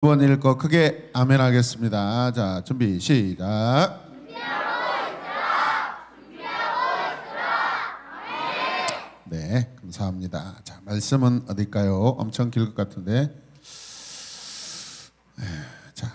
번 읽고 크게 아멘 하겠습니다. 자, 준비 시작. 네, 감사합니다. 자, 말씀은 어딜까요? 엄청 길 것 같은데. 자,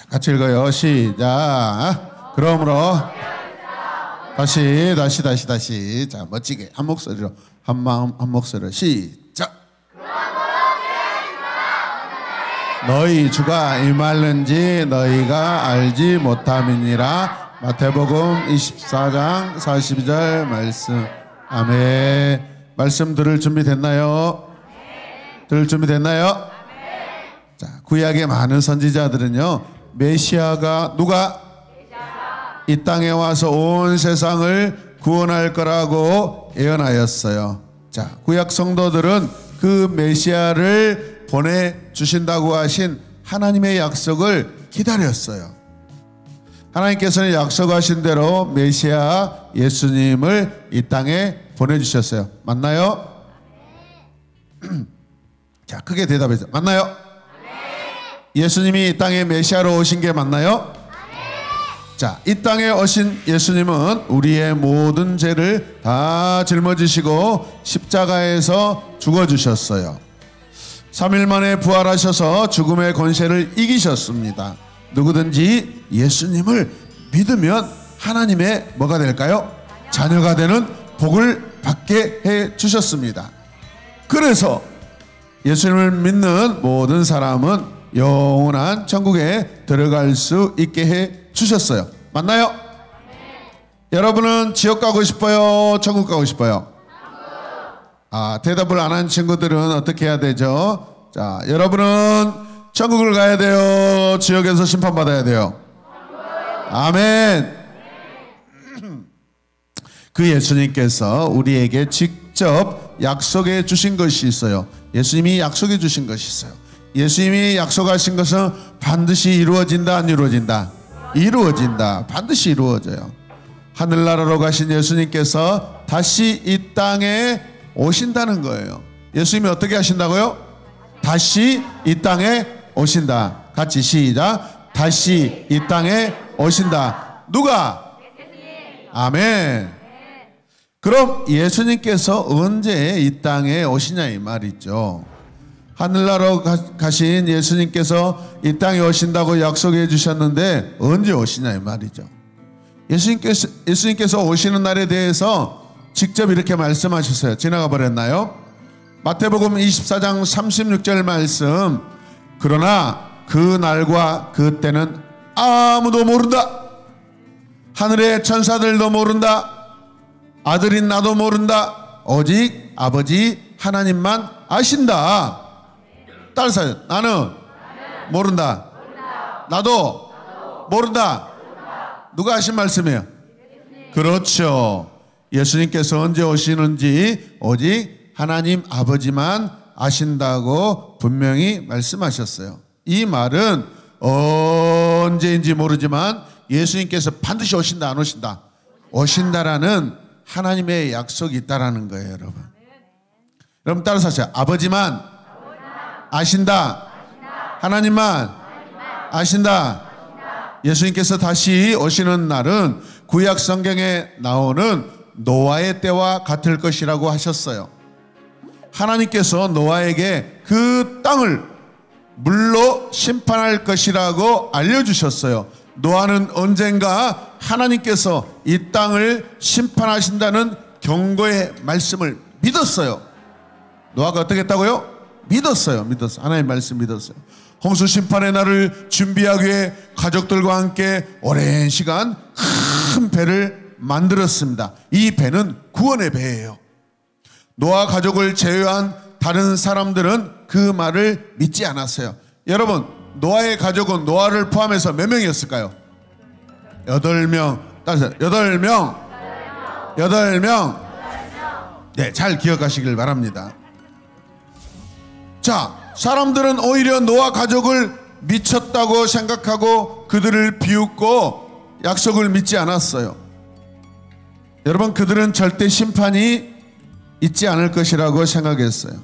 같이 읽어요. 시작. 그러므로 다시. 자, 멋지게 한 목소리로, 한 마음 한 목소리로 시작. 너희 주가 임할는지 너희가 알지 못함이니라. 마태복음 24장 42절 말씀. 아멘. 말씀 들을 준비 됐나요? 들을 준비 됐나요? 자, 구약의 많은 선지자들은요, 메시아가 누가 이 땅에 와서 온 세상을 구원할 거라고 예언하였어요. 자, 구약 성도들은 그 메시아를 보내주신다고 하신 하나님의 약속을 기다렸어요. 하나님께서는 약속하신 대로 메시아 예수님을 이 땅에 보내주셨어요. 맞나요? 자, 크게 대답해서 맞나요? 예수님이 이 땅에 메시아로 오신 게 맞나요? 자, 이 땅에 오신 예수님은 우리의 모든 죄를 다 짊어지시고 십자가에서 죽어주셨어요. 3일 만에 부활하셔서 죽음의 권세를 이기셨습니다. 누구든지 예수님을 믿으면 하나님의 뭐가 될까요? 자녀가 되는 복을 받게 해 주셨습니다. 그래서 예수님을 믿는 모든 사람은 영원한 천국에 들어갈 수 있게 해 주셨어요. 맞나요? 여러분은 지옥 가고 싶어요? 천국 가고 싶어요? 대답을 안 한 친구들은 어떻게 해야 되죠? 자, 여러분은 천국을 가야 돼요? 지옥에서 심판받아야 돼요? 아멘. 그 예수님께서 우리에게 직접 약속해 주신 것이 있어요. 예수님이 약속해 주신 것이 있어요. 예수님이 약속하신 것은 반드시 이루어진다, 안 이루어진다? 이루어진다. 반드시 이루어져요. 하늘나라로 가신 예수님께서 다시 이 땅에 오신다는 거예요. 예수님이 어떻게 하신다고요? 다시 이 땅에 오신다. 같이 시작. 다시 이 땅에 오신다. 누가? 아멘. 그럼 예수님께서 언제 이 땅에 오시냐 이 말이죠. 하늘나라로 가신 예수님께서 이 땅에 오신다고 약속해 주셨는데 언제 오시냐 이 말이죠. 예수님께서 오시는 날에 대해서 직접 이렇게 말씀하셨어요. 지나가 버렸나요? 마태복음 24장 36절 말씀. 그러나 그 날과 그 때는 아무도 모른다. 하늘의 천사들도 모른다. 아들인 나도 모른다. 오직 아버지 하나님만 아신다. 따라서 나는 모른다. 나도 모른다. 누가 하신 말씀이에요? 그렇죠. 예수님께서 언제 오시는지 오직 하나님 아버지만 아신다고 분명히 말씀하셨어요. 이 말은 언제인지 모르지만 예수님께서 반드시 오신다, 안 오신다? 오신다라는 하나님의 약속이 있다라는 거예요, 여러분. 여러분 따라서 하세요. 아버지만 아신다. 하나님만 아신다. 예수님께서 다시 오시는 날은 구약 성경에 나오는 노아의 때와 같을 것이라고 하셨어요. 하나님께서 노아에게 그 땅을 물로 심판할 것이라고 알려주셨어요. 노아는 언젠가 하나님께서 이 땅을 심판하신다는 경고의 말씀을 믿었어요. 노아가 어떻게 했다고요? 믿었어요. 하나님의 말씀 믿었어요. 홍수 심판의 날을 준비하기 위해 가족들과 함께 오랜 시간 큰 배를 만들었습니다. 이 배는 구원의 배예요. 노아 가족을 제외한 다른 사람들은 그 말을 믿지 않았어요. 여러분, 노아의 가족은 노아를 포함해서 몇 명이었을까요? 8명. 따라서 8명. 8명. 네, 잘 기억하시길 바랍니다. 자, 사람들은 오히려 노아 가족을 미쳤다고 생각하고 그들을 비웃고 약속을 믿지 않았어요. 여러분, 그들은 절대 심판이 있지 않을 것이라고 생각했어요.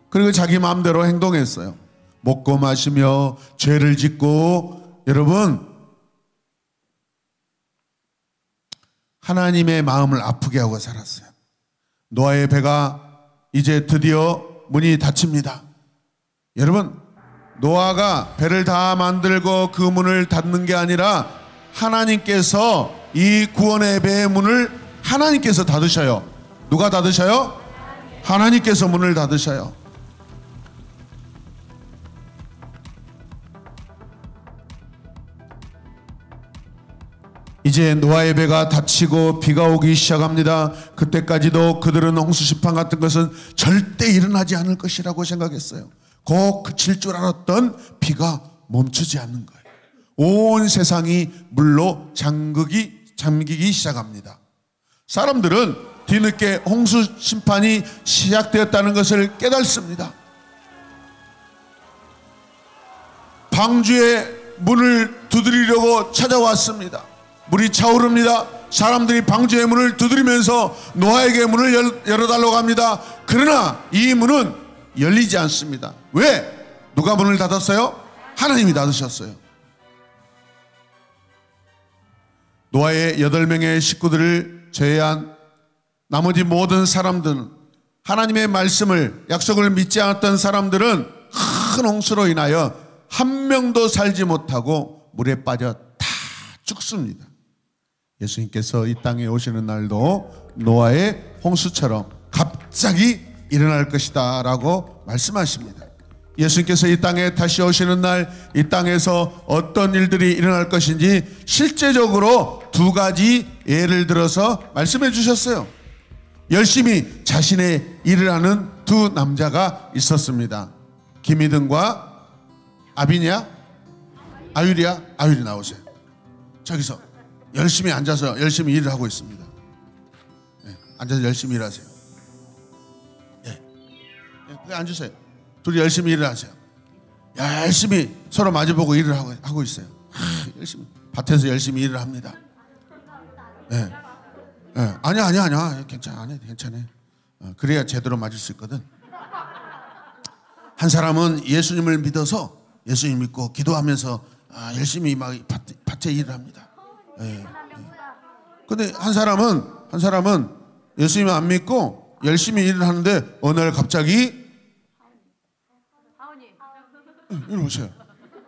그리고 자기 마음대로 행동했어요. 먹고 마시며 죄를 짓고, 여러분 하나님의 마음을 아프게 하고 살았어요. 노아의 배가 이제 드디어 문이 닫힙니다. 여러분, 노아가 배를 다 만들고 그 문을 닫는 게 아니라 하나님께서 이 구원의 배의 문을 하나님께서 닫으셔요. 누가 닫으셔요? 하나님께서 문을 닫으셔요. 이제 노아의 배가 닫히고 비가 오기 시작합니다. 그때까지도 그들은 홍수 심판 같은 것은 절대 일어나지 않을 것이라고 생각했어요. 곧 그칠 줄 알았던 비가 멈추지 않는 거예요. 온 세상이 물로 잠기기 시작합니다. 사람들은 뒤늦게 홍수 심판이 시작되었다는 것을 깨닫습니다. 방주의 문을 두드리려고 찾아왔습니다. 물이 차오릅니다. 사람들이 방주의 문을 두드리면서 노아에게 문을 열어달라고 합니다. 그러나 이 문은 열리지 않습니다. 왜? 누가 문을 닫았어요? 하나님이 닫으셨어요. 노아의 8명의 식구들을 제외한 나머지 모든 사람들은, 하나님의 말씀을, 약속을 믿지 않았던 사람들은 큰 홍수로 인하여 한 명도 살지 못하고 물에 빠져 다 죽습니다. 예수님께서 이 땅에 오시는 날도 노아의 홍수처럼 갑자기 일어날 것이다 라고 말씀하십니다. 예수님께서 이 땅에 다시 오시는 날, 이 땅에서 어떤 일들이 일어날 것인지 실제적으로 2가지 예를 들어서 말씀해 주셨어요. 열심히 자신의 일을 하는 2 남자가 있었습니다. 김희등과 아비냐? 아유리야? 아유리 나오세요. 저기서 열심히 앉아서 열심히 일을 하고 있습니다. 네, 앉아서 열심히 일하세요. 네. 네, 앉으세요. 둘이 열심히 일을 하세요. 열심히 서로 마주보고 일을 하고 있어요. 열심히 밭에서 열심히 일을 합니다. 네. 네. 아니야. 괜찮아. 안 해. 괜찮아. 그래야 제대로 맞을 수 있거든. 한 사람은 예수님을 믿어서, 예수님 믿고 기도하면서 열심히 막 밭에 일을 합니다. 네. 근데 한 사람은 예수님 안 믿고 열심히 일을 하는데 어느 날 갑자기 이리 오세요.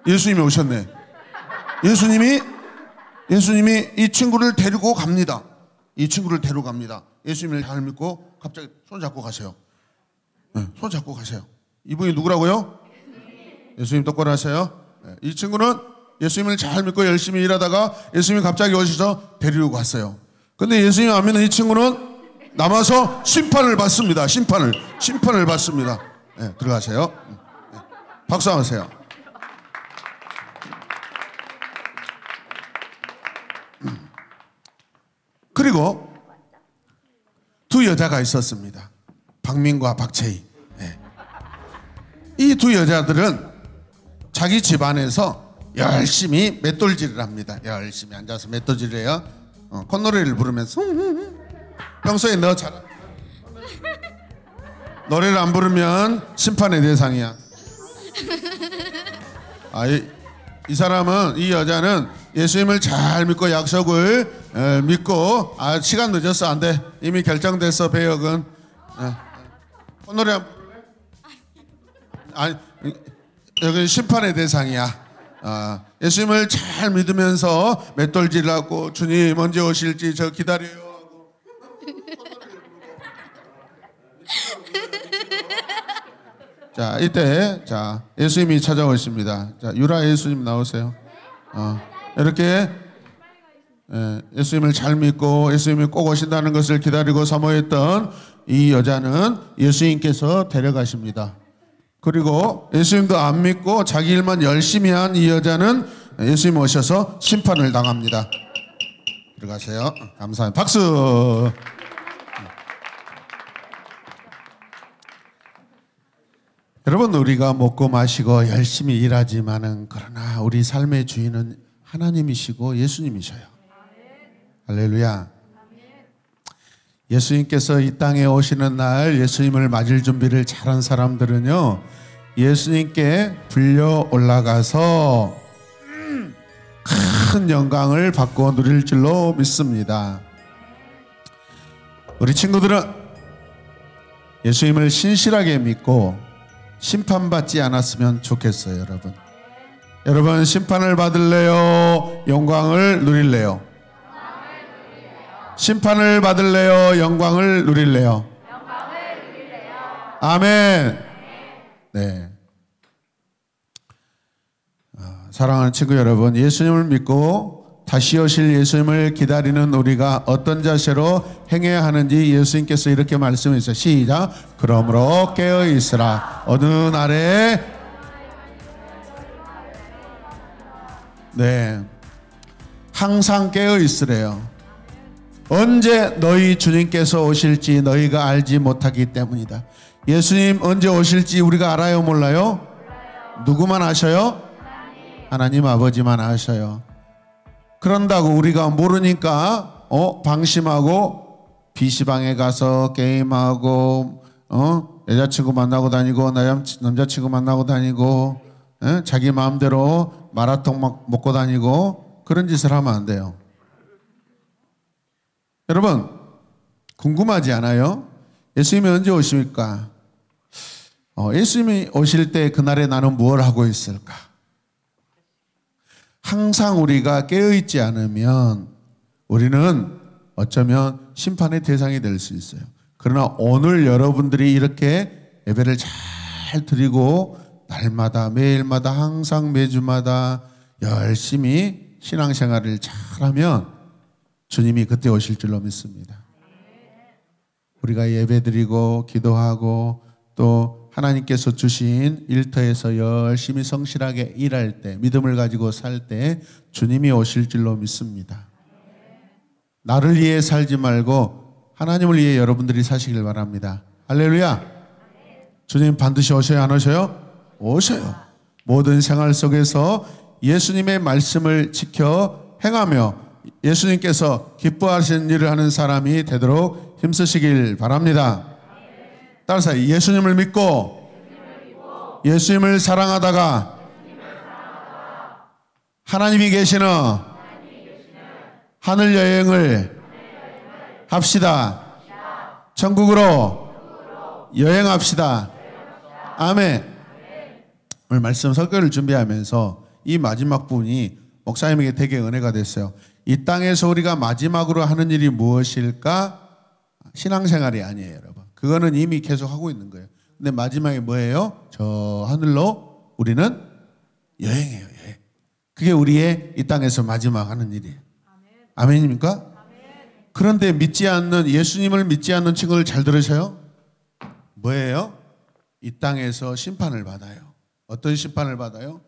예수님이 오셨네. 예수님이 이 친구를 데리고 갑니다. 예수님을 잘 믿고 갑자기 손잡고 가세요. 네, 손잡고 가세요. 이분이 누구라고요? 예수님 똑바로 하세요. 네, 이 친구는 예수님을 잘 믿고 열심히 일하다가 예수님이 갑자기 오셔서 데리고 갔어요. 근데 예수님 안 믿는 이 친구는 남아서 심판을 받습니다. 심판을 받습니다. 네, 들어가세요. 네, 박수 한번 하세요. 그리고 2 여자가 있었습니다. 박민과 박채희. 네. 이 2 여자들은 자기 집안에서 열심히 맷돌질을 합니다. 열심히 앉아서 맷돌질을 해요. 콧노래를 부르면서 평소에 너 잘 노래를 안 부르면 심판의 대상이야. 이 사람은, 이 여자는 예수님을 잘 믿고 약속을 믿고, 시간 늦었어, 안 돼, 이미 결정됐어, 배역은. 콧노래 안 부르면 여기 심판의 대상이야. 예수님을 잘 믿으면서 맷돌질하고 주님 언제 오실지 저 기다려요 하고 자, 이때 예수님이 찾아오십니다. 자, 유라 예수님 나오세요. 이렇게 예수님을 잘 믿고 예수님이 꼭 오신다는 것을 기다리고 사모했던 이 여자는 예수님께서 데려가십니다. 그리고 예수님도 안 믿고 자기 일만 열심히 한 이 여자는 예수님 오셔서 심판을 당합니다. 들어가세요. 감사합니다. 박수. 여러분, 우리가 먹고 마시고 열심히 일하지만은 그러나 우리 삶의 주인은 하나님이시고 예수님이셔요. 할렐루야. 예수님께서 이 땅에 오시는 날 예수님을 맞을 준비를 잘한 사람들은요, 예수님께 불려 올라가서 큰 영광을 받고 누릴 줄로 믿습니다. 우리 친구들은 예수님을 신실하게 믿고 심판받지 않았으면 좋겠어요. 여러분 심판을 받을래요? 영광을 누릴래요? 심판을 받을래요? 영광을 누릴래요? 아멘. 네. 사랑하는 친구 여러분, 예수님을 믿고 다시 오실 예수님을 기다리는 우리가 어떤 자세로 행해야 하는지 예수님께서 이렇게 말씀하셨어요. 시작. 그러므로 깨어 있으라. 어느 날에 네, 항상 깨어 있으래요. 언제 너희 주님께서 오실지 너희가 알지 못하기 때문이다. 예수님 언제 오실지 우리가 알아요, 몰라요? 누구만 아셔요? 하나님 아버지만 아셔요. 그런다고 우리가 모르니까 방심하고 PC방에 가서 게임하고 여자친구 만나고 다니고 남자친구 만나고 다니고 자기 마음대로 마라톤 막 먹고 다니고 그런 짓을 하면 안 돼요. 여러분 궁금하지 않아요? 예수님이 언제 오십니까? 예수님이 오실 때 그날에 나는 무엇을 하고 있을까? 항상 우리가 깨어있지 않으면 우리는 어쩌면 심판의 대상이 될 수 있어요. 그러나 오늘 여러분들이 이렇게 예배를 잘 드리고 날마다 매일마다 항상 매주마다 열심히 신앙생활을 잘하면 주님이 그때 오실 줄로 믿습니다. 우리가 예배드리고 기도하고 또 하나님께서 주신 일터에서 열심히 성실하게 일할 때, 믿음을 가지고 살 때 주님이 오실 줄로 믿습니다. 나를 위해 살지 말고 하나님을 위해 여러분들이 사시길 바랍니다. 할렐루야. 주님 반드시 오셔야 안 오셔요? 오셔요. 모든 생활 속에서 예수님의 말씀을 지켜 행하며 예수님께서 기뻐하시는 일을 하는 사람이 되도록 힘쓰시길 바랍니다. 따라서 예수님을 믿고 예수님을 사랑하다가 하나님이 계시는 하늘 여행을 합시다. 천국으로 여행합시다. 아멘. 오늘 말씀 설교를 준비하면서 이 마지막 부분이 목사님에게 되게 은혜가 됐어요. 이 땅에서 우리가 마지막으로 하는 일이 무엇일까? 신앙생활이 아니에요, 여러분. 그거는 이미 계속 하고 있는 거예요. 근데 마지막에 뭐예요? 저 하늘로 우리는 여행해요, 여행. 그게 우리의 이 땅에서 마지막 하는 일이에요. 아멘입니까? 그런데 믿지 않는, 예수님을 믿지 않는 친구들 잘 들으셔요? 뭐예요? 이 땅에서 심판을 받아요. 어떤 심판을 받아요?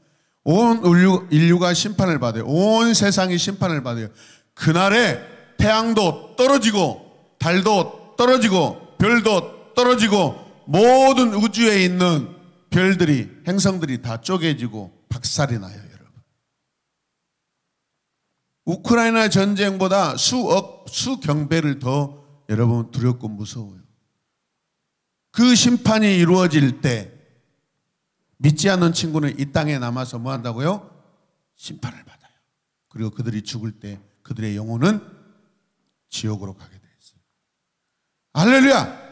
온 인류가 심판을 받아요. 온 세상이 심판을 받아요. 그날에 태양도 떨어지고 달도 떨어지고 별도 떨어지고 모든 우주에 있는 별들이, 행성들이 다 쪼개지고 박살이 나요, 여러분. 우크라이나 전쟁보다 수경배를 더 여러분 두렵고 무서워요. 그 심판이 이루어질 때 믿지 않는 친구는 이 땅에 남아서 뭐 한다고요? 심판을 받아요. 그리고 그들이 죽을 때 그들의 영혼은 지옥으로 가게 돼 있어요. 할렐루야!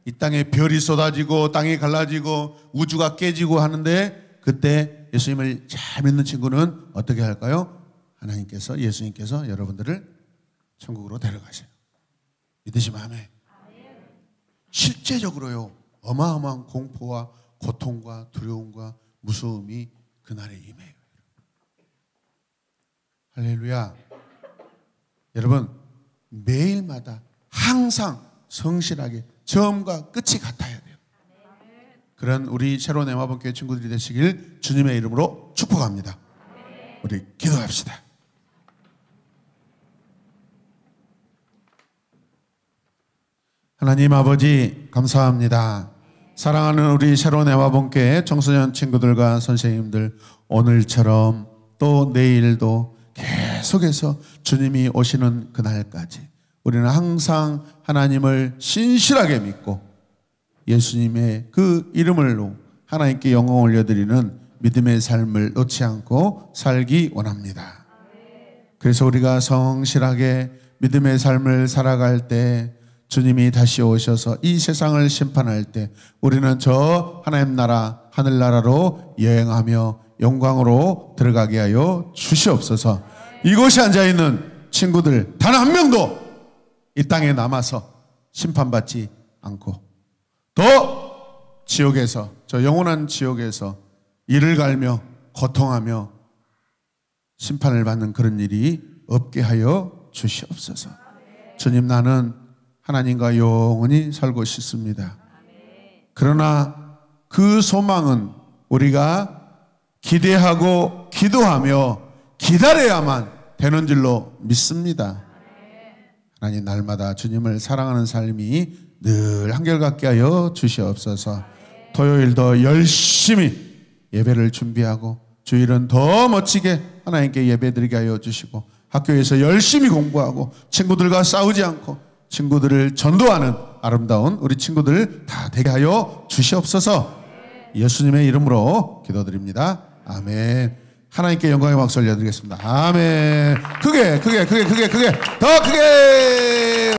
이 땅에 별이 쏟아지고 땅이 갈라지고 우주가 깨지고 하는데 그때 예수님을 잘 믿는 친구는 어떻게 할까요? 하나님께서, 예수님께서 여러분들을 천국으로 데려가셔요. 믿으시면 아멘. 실제적으로요, 어마어마한 공포와 고통과 두려움과 무서움이 그날에 임해요. 할렐루야. 여러분, 매일마다 항상 성실하게 처음과 끝이 같아야 돼요. 그런 우리 새로운 엠마본교회 친구들이 되시길 주님의 이름으로 축복합니다. 우리 기도합시다. 하나님 아버지 감사합니다. 사랑하는 우리 새로운 엠마본교회 청소년 친구들과 선생님들, 오늘처럼 또 내일도 계속해서 주님이 오시는 그날까지 우리는 항상 하나님을 신실하게 믿고 예수님의 그 이름으로 하나님께 영광 올려드리는 믿음의 삶을 놓지 않고 살기 원합니다. 그래서 우리가 성실하게 믿음의 삶을 살아갈 때 주님이 다시 오셔서 이 세상을 심판할 때 우리는 저 하나님 나라 하늘나라로 여행하며 영광으로 들어가게 하여 주시옵소서. 이곳에 앉아있는 친구들 단 한 명도 이 땅에 남아서 심판받지 않고 더 지옥에서 저 영원한 지옥에서 이를 갈며 고통하며 심판을 받는 그런 일이 없게 하여 주시옵소서. 주님, 나는 하나님과 영원히 살고 싶습니다. 그러나 그 소망은 우리가 기대하고 기도하며 기다려야만 되는 줄로 믿습니다. 하나님, 날마다 주님을 사랑하는 삶이 늘 한결같게 하여 주시옵소서. 토요일도 열심히 예배를 준비하고 주일은 더 멋지게 하나님께 예배드리게 하여 주시고 학교에서 열심히 공부하고 친구들과 싸우지 않고 친구들을 전도하는 아름다운 우리 친구들 다 되게 하여 주시옵소서. 예수님의 이름으로 기도드립니다. 아멘. 하나님께 영광의 박수 올려드리겠습니다. 아멘. 크게 더 크게